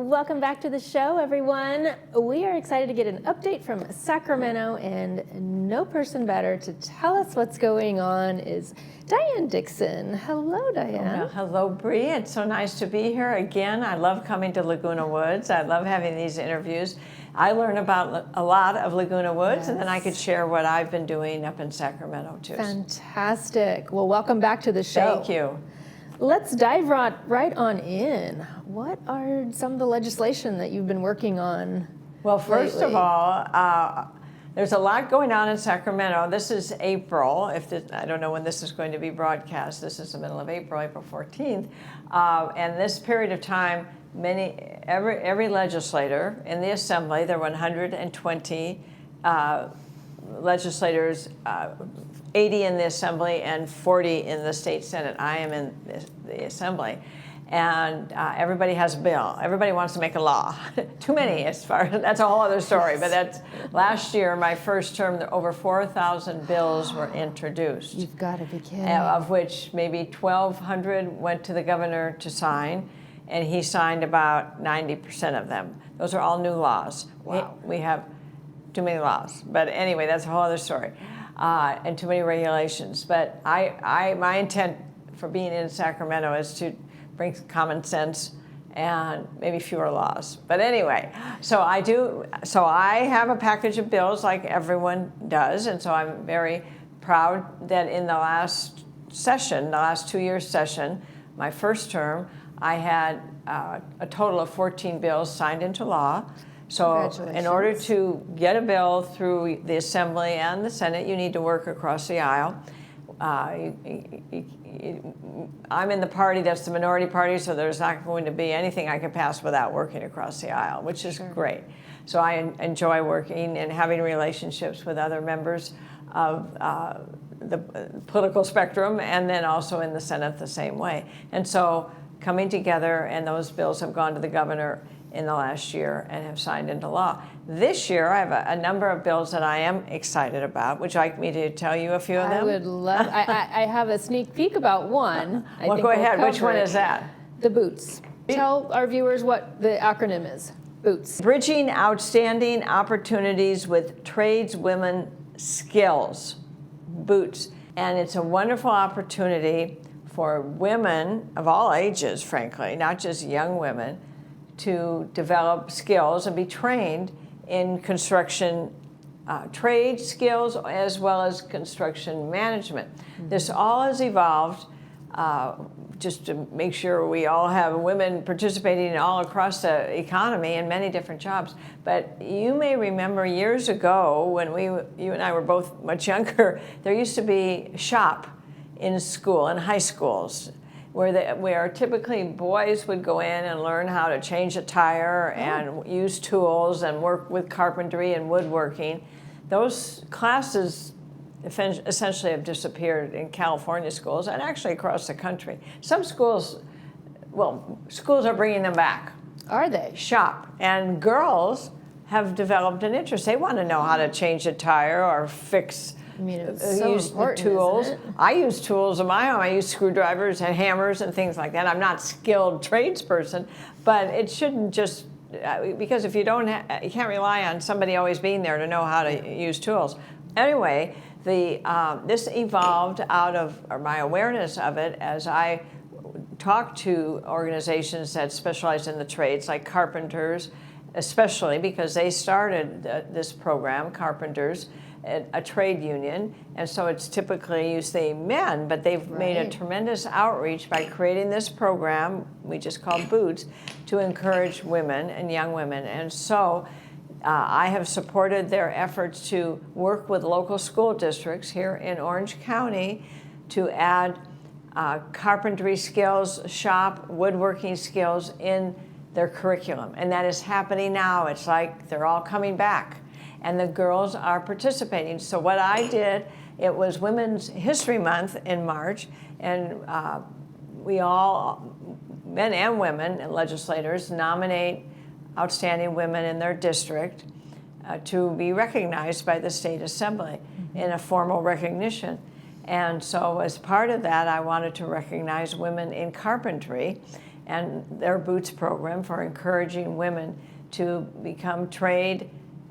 Welcome back to the show, everyone. We are excited to get an update from Sacramento, and no person better to tell us what's going on is Diane Dixon. Hello, Diane. Well, hello, Bree. It's so nice to be here again. I love coming to Laguna Woods. I love having these interviews. I learn about a lot of Laguna Woods, and then I could share what I've been doing up in Sacramento, too. Fantastic. Well, welcome back to the show. Thank you. Let's dive right on in. What are some of the legislation that you've been working on? Well, first of all, there's a lot going on in Sacramento. This is April. I don't know when this is going to be broadcast. This is the middle of April, April 14th. And this period of time, every legislator in the Assembly, there were 120 legislators, 80 in the Assembly and 40 in the state Senate. I am in the Assembly. And everybody has a bill. Everybody wants to make a law. Too many, that's a whole other story. But that's last year, my first term, over 4,000 bills were introduced. You've got to be kidding. Of which maybe 1,200 went to the governor to sign, and he signed about 90% of them. Those are all new laws. Wow. We have too many laws. But anyway, that's a whole other story. And too many regulations. But my intent for being in Sacramento is to bring common sense and maybe fewer laws. But anyway, so I have a package of bills like everyone does, and so I'm very proud that in the last session, the last 2-year session, my first term, I had a total of 14 bills signed into law. So in order to get a bill through the Assembly and the Senate, you need to work across the aisle. I'm in the party that's the minority party, so there's not going to be anything I can pass without working across the aisle, which is great. So I enjoy working and having relationships with other members of the political spectrum, and then also in the Senate the same way. And so coming together, and those bills have gone to the governor in the last year and have signed into law. This year, I have a number of bills that I am excited about. Would you like me to tell you a few of them? I would love. I have a sneak peek about one. Well, go ahead. Which one is that? The Boots. Tell our viewers what the acronym is. Boots. Bridging outstanding opportunities with tradeswomen skills. Boots. And it's a wonderful opportunity for women of all ages, frankly, not just young women, to develop skills and be trained in construction trade skills as well as construction management. Mm-hmm. This all has evolved just to make sure we all have women participating all across the economy in many different jobs. But you may remember years ago when you and I were both much younger, there used to be a shop in school, in high schools, where typically boys would go in and learn how to change a tire and use tools and work with carpentry and woodworking. Those classes essentially have disappeared in California schools and actually across the country. Some schools are bringing them back. Are they? Shop. And girls have developed an interest. They want to know how to change a tire or fix use tools. I use tools of my own. I use screwdrivers and hammers and things like that. I'm not a skilled tradesperson, but it shouldn't just because if you don't, you can't rely on somebody always being there to know how to use tools. Anyway, this evolved out of my awareness of it as I talked to organizations that specialize in the trades, like carpenters, especially because they started this program, carpenters, a trade union, and so it's typically you say men, but they've made a tremendous outreach by creating this program we just call Boots to encourage women and young women. And so I have supported their efforts to work with local school districts here in Orange County to add carpentry skills, shop, woodworking skills in their curriculum, and that is happening now. It's like they're all coming back. And the girls are participating. So what I did, it was Women's History Month in March, and we all, men and women and legislators, nominate outstanding women in their district to be recognized by the State Assembly in a formal recognition. And so as part of that, I wanted to recognize women in carpentry. and their Boots program for encouraging women to become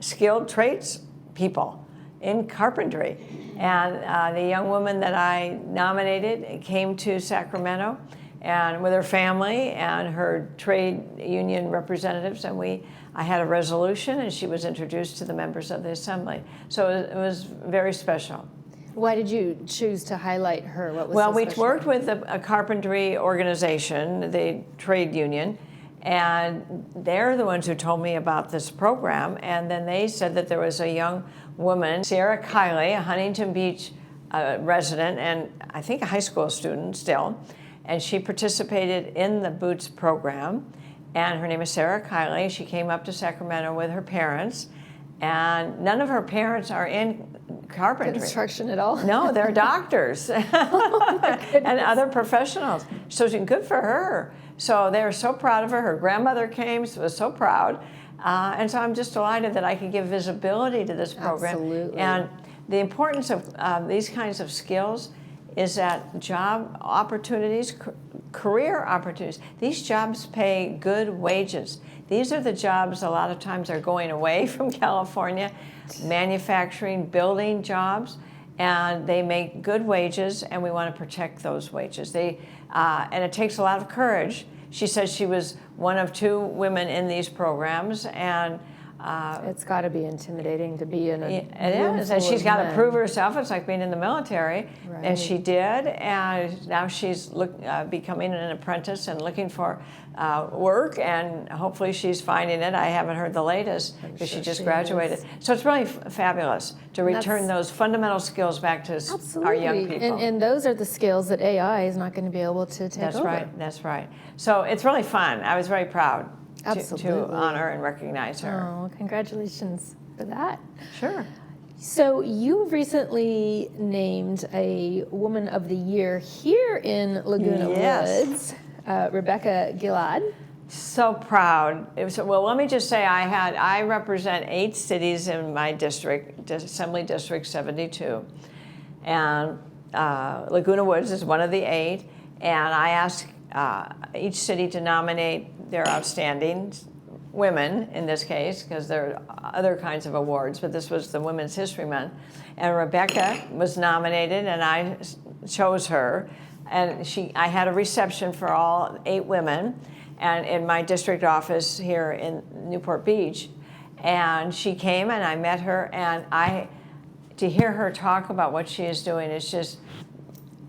skilled trades people in carpentry. And the young woman that I nominated came to Sacramento and with her family and her trade union representatives, and I had a resolution, and she was introduced to the members of the assembly. So it was very special. Why did you choose to highlight her? What was well, so we special? worked with a carpentry organization, the trade union, and they're the ones who told me about this program. And then they said that there was a young woman, Sarah Kiley, a Huntington Beach resident, and I think a high school student still, and she participated in the Boots program. And her name is Sarah Kiley. She came up to Sacramento with her parents, and none of her parents are in carpentry. Construction at all? No, they're doctors and other professionals. So good for her. So they were so proud of her. Her grandmother came, was so proud. And so I'm just delighted that I could give visibility to this program. Absolutely. And the importance of these kinds of skills is that job opportunities, career opportunities, these jobs pay good wages. These are the jobs a lot of times are going away from California, manufacturing, building jobs, and they make good wages, and we want to protect those wages. And it takes a lot of courage. She says she was one of 2 women in these programs, and it's got to be intimidating to be in a it is, and she's got to prove herself. It's like being in the military, right. And she did, and now she's becoming an apprentice and looking for work, and hopefully she's finding it. I haven't heard the latest because she just graduated. So it's really fabulous to return those fundamental skills back to our young people. And those are the skills that AI is not going to be able to take over. That's right. So it's really fun. I was very proud to Absolutely. honor and recognize her. Oh, congratulations for that. Sure. So you've recently named a Woman of the Year here in Laguna Woods, Rebecca Gilad. So proud. Well, let me just say I represent 8 cities in my district, Assembly District 72. And Laguna Woods is one of the 8. And I asked each city to nominate their outstanding women, in this case, because there are other kinds of awards, but this was the Women's History Month. And Rebecca was nominated, and I chose her. And I had a reception for all 8 women, and in my district office here in Newport Beach. And she came, and I met her, and to hear her talk about what she is doing is just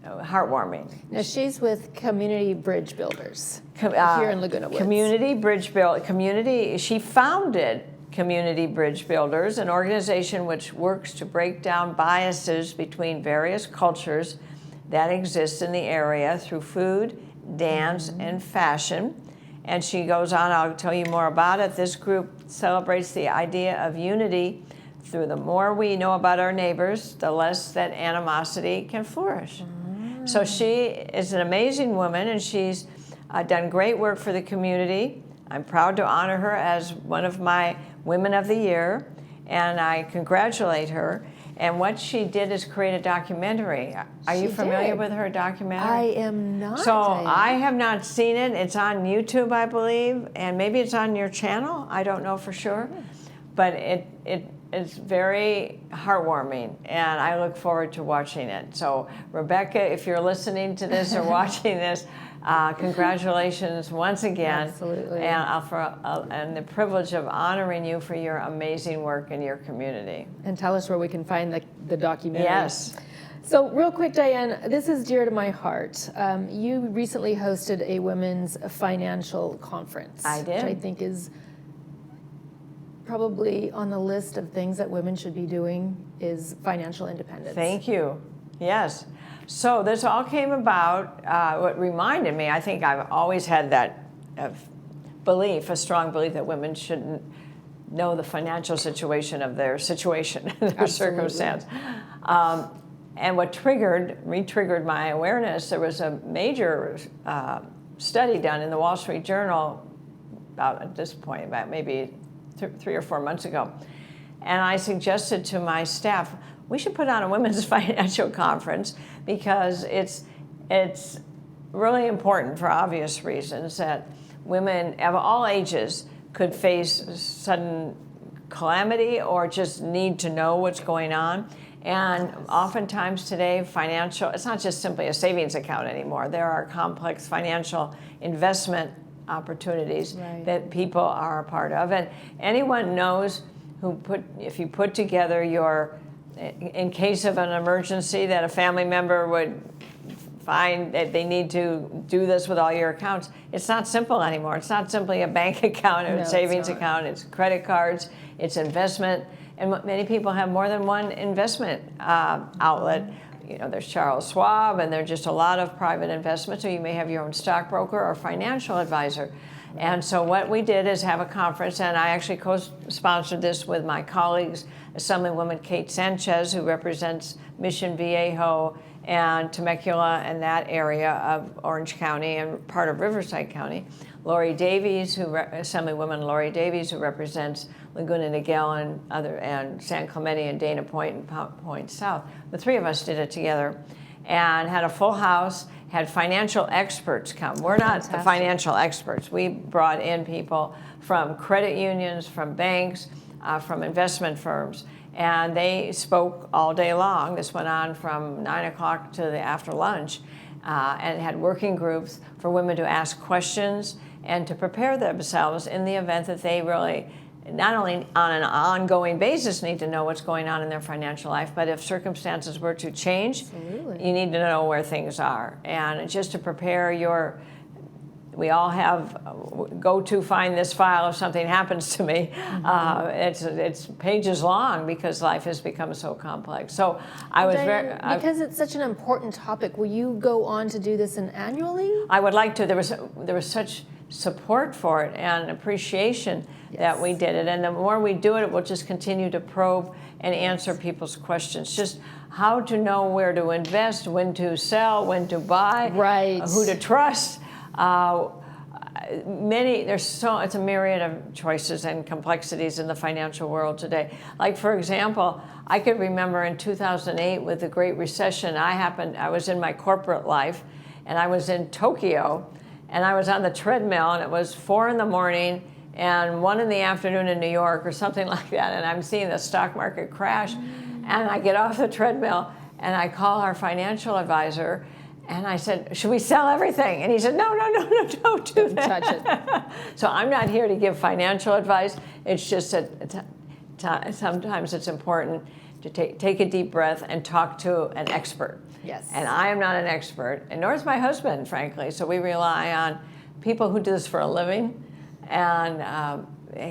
heartwarming. Now she's with Community Bridge Builders here in Laguna Woods. She founded Community Bridge Builders, an organization which works to break down biases between various cultures that exist in the area through food, dance, and fashion. And she goes on, I'll tell you more about it. This group celebrates the idea of unity through the more we know about our neighbors, the less that animosity can flourish. So she is an amazing woman, and she's done great work for the community. I'm proud to honor her as one of my Women of the Year, and I congratulate her. And what she did is create a documentary. Are you familiar with her documentary? I am not. So I have not seen it. It's on YouTube, I believe, and maybe it's on your channel. I don't know for sure. But it's very heartwarming, and I look forward to watching it. So, Rebecca, if you're listening to this or watching this, congratulations once again. Absolutely. And the privilege of honoring you for your amazing work in your community. And tell us where we can find the documentary. Yes. So real quick, Diane, this is dear to my heart. You recently hosted a women's financial conference. I did. Which I think is probably on the list of things that women should be doing is financial independence. Thank you. Yes. So this all came about, what reminded me, I think I've always had that belief, a strong belief that women shouldn't know the financial situation of their situation, their circumstance. And what re-triggered my awareness, there was a major study done in the Wall Street Journal at this point, about maybe 3 or 4 months ago. And I suggested to my staff, we should put on a women's financial conference because it's really important for obvious reasons, that women of all ages could face sudden calamity or just need to know what's going on. And oftentimes today, it's not just simply a savings account anymore. There are complex financial investment opportunities that people are a part of. And anyone knows if you put together in case of an emergency, that a family member would find that they need to do this with all your accounts. It's not simple anymore. It's not simply a bank account or a savings account. It's credit cards, it's investment. And many people have more than one investment outlet. There's Charles Schwab, and there's just a lot of private investments, or you may have your own stockbroker or financial advisor. And so what we did is have a conference, and I actually co-sponsored this with my colleagues, Assemblywoman Kate Sanchez, who represents Mission Viejo and Temecula and that area of Orange County and part of Riverside County. Assemblywoman Lori Davies, who represents Laguna Niguel and San Clemente and Dana Point and Point South. The three of us did it together and had a full house, had financial experts come. We're not the financial experts. We brought in people from credit unions, from banks, from investment firms, and they spoke all day long. This went on from 9 o'clock to the after lunch, and had working groups for women to ask questions and to prepare themselves in the event that they really, not only on an ongoing basis, need to know what's going on in their financial life, but if circumstances were to change, you need to know where things are. And just to prepare we all have go to find this file if something happens to me. It's pages long because life has become so complex. So Diane, because it's such an important topic, will you go on to do this annually? I would like to. There was such support for it and appreciation that we did it. And the more we do it, it will just continue to probe and answer people's questions. Just how to know where to invest, when to sell, when to buy, who to trust. It's a myriad of choices and complexities in the financial world today. Like, for example, I could remember in 2008 with the Great Recession, I was in my corporate life, and I was in Tokyo, and I was on the treadmill, and it was 4 in the morning and 1 in the afternoon in New York or something like that, and I'm seeing the stock market crash, and I get off the treadmill, and I call our financial advisor, and I said, should we sell everything? And he said, no, don't do that. Touch it. So I'm not here to give financial advice. It's just that sometimes it's important to take a deep breath and talk to an expert. Yes. And I am not an expert, and nor is my husband, frankly. So we rely on people who do this for a living and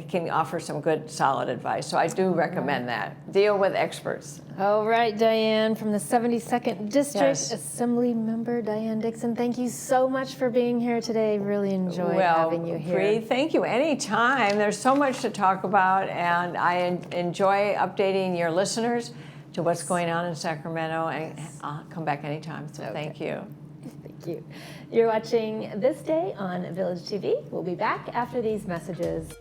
can offer some good, solid advice. So I do recommend that. Deal with experts. All right, Diane, from the 72nd District, Assembly Member Diane Dixon, thank you so much for being here today. Really enjoyed having you here. Bree, thank you. Anytime. There's so much to talk about, and I enjoy updating your listeners to what's going on in Sacramento, and I'll come back anytime. So thank you. Thank you. You're watching This Day on Village TV. We'll be back after these messages.